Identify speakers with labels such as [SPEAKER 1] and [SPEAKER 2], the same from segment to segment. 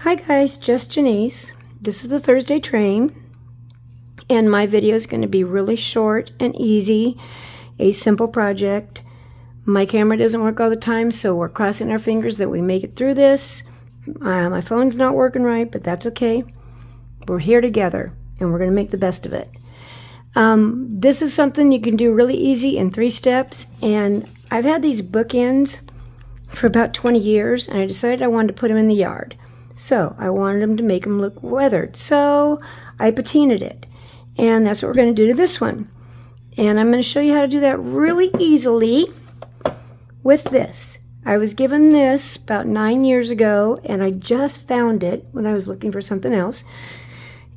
[SPEAKER 1] Hi guys, just Janice. This is the Thursday train, and my video is going to be really short and easy, a simple project. My camera doesn't work all the time, so we're crossing our fingers that we make it through this. My phone's not working right, but that's okay. We're here together, and we're going to make the best of it. This is something you can do really easy in 3 steps, and I've had these bookends for about 20 years, and I decided I wanted to put them in the yard. So I wanted them to make them look weathered. So I patinaed it. And that's what we're going to do to this one. And I'm going to show you how to do that really easily with this. I was given this about 9 years ago, and I just found it when I was looking for something else.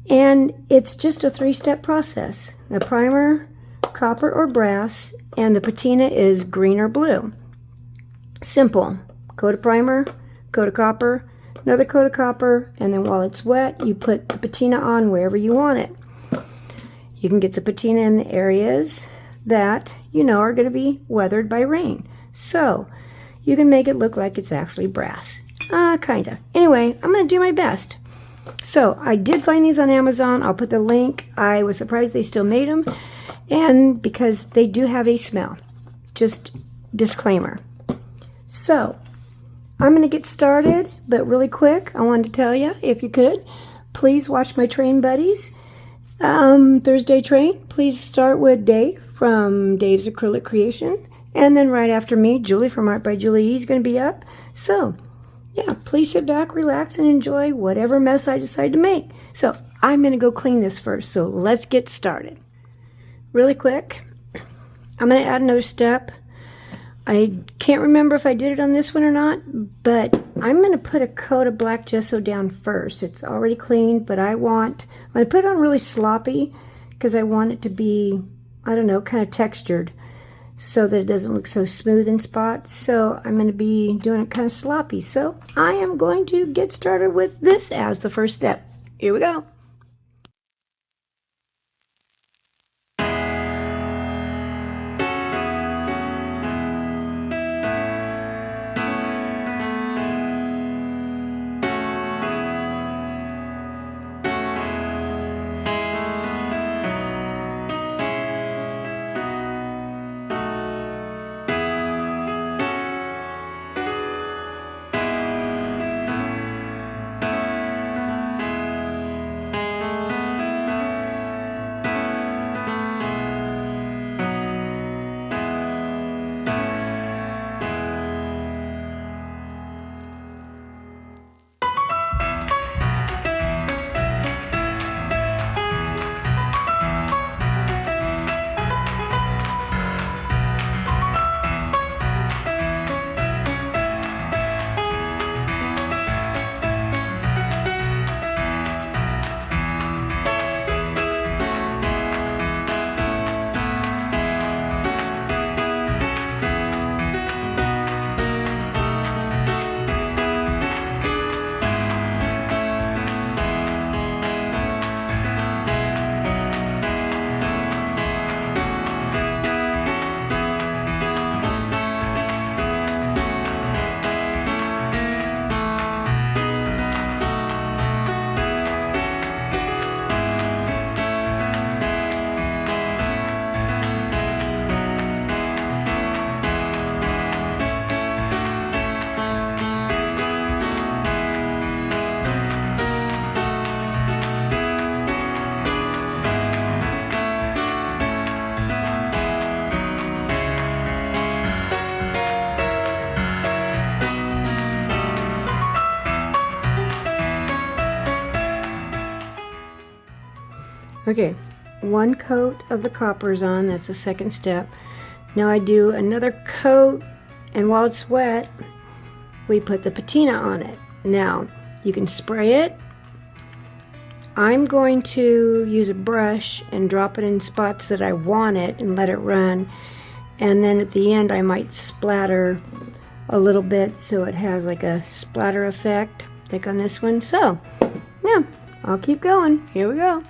[SPEAKER 1] And it's just a 3-step process. The primer, copper or brass, and the patina is green or blue. Simple. Coat of primer, coat of copper, another coat of copper, and then while it's wet, you put the patina on wherever you want it. You can get the patina in the areas that you know are going to be weathered by rain. So you can make it look like it's actually brass. Kinda. Anyway, I'm going to do my best. So I did find these on Amazon. I'll put the link. I was surprised they still made them, and because they do have a smell. Just disclaimer. So I'm going to get started, but really quick, I wanted to tell you, if you could, please watch my train buddies. Thursday train, please start with Dave from Daves-Acrylic-Creations, and then right after me, Julie from Art by Julie is going to be up. So, yeah, please sit back, relax, and enjoy whatever mess I decide to make. So, I'm going to go clean this first, so let's get started. Really quick, I'm going to add another step. I can't remember if I did it on this one or not, but I'm going to put a coat of black gesso down first. It's already cleaned, but I'm going to put it on really sloppy because I want it to be, I don't know, kind of textured so that it doesn't look so smooth in spots. So I'm going to be doing it kind of sloppy. So I am going to get started with this as the first step. Here we go. Okay, 1 coat of the copper is on. That's the second step. Now I do another coat, and while it's wet, we put the patina on it. Now, you can spray it. I'm going to use a brush and drop it in spots that I want it and let it run. And then at the end, I might splatter a little bit so it has like a splatter effect, like on this one. So, yeah, I'll keep going. Here we go.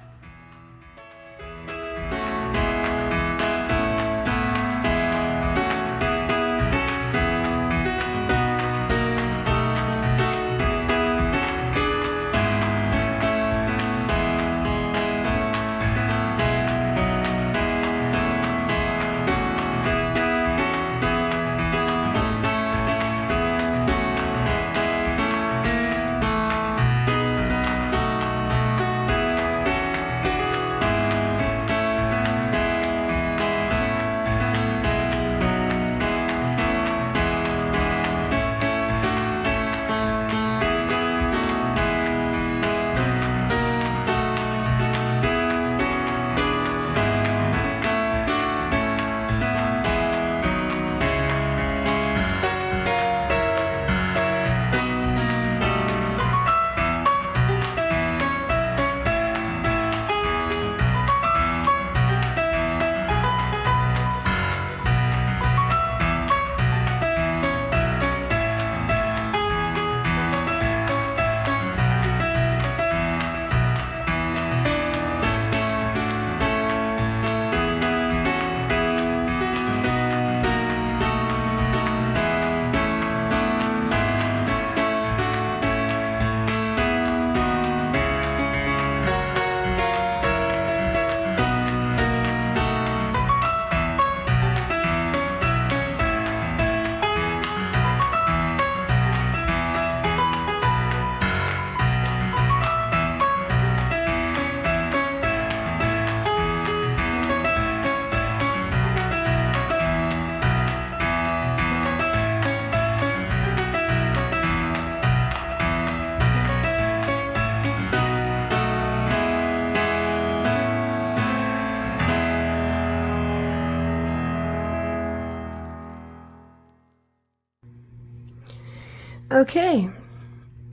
[SPEAKER 1] Okay,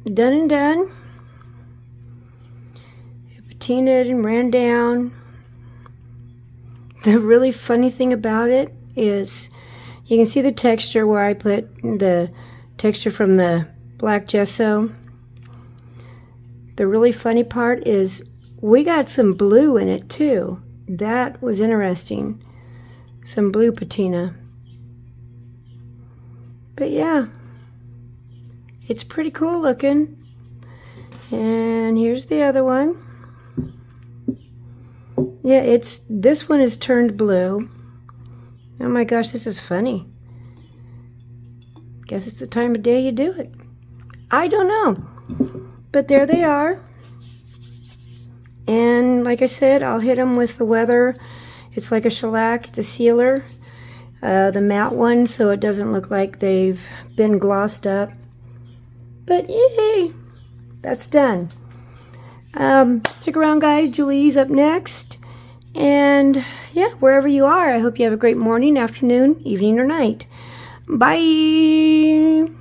[SPEAKER 1] done and done. It patinaed and ran down. The really funny thing about it is you can see the texture where I put the texture from the black gesso. The really funny part is we got some blue in it too. That was interesting. Some blue patina. But yeah, it's pretty cool looking. And here's the other one. Yeah, this one is turned blue. Oh my gosh, this is funny. Guess it's the time of day you do it. I don't know. But there they are. And like I said, I'll hit them with the weather. It's like a shellac, it's a sealer. The matte one, so it doesn't look like they've been glossed up. But yay, that's done. Stick around, guys. Julie's up next. And yeah, wherever you are, I hope you have a great morning, afternoon, evening, or night. Bye.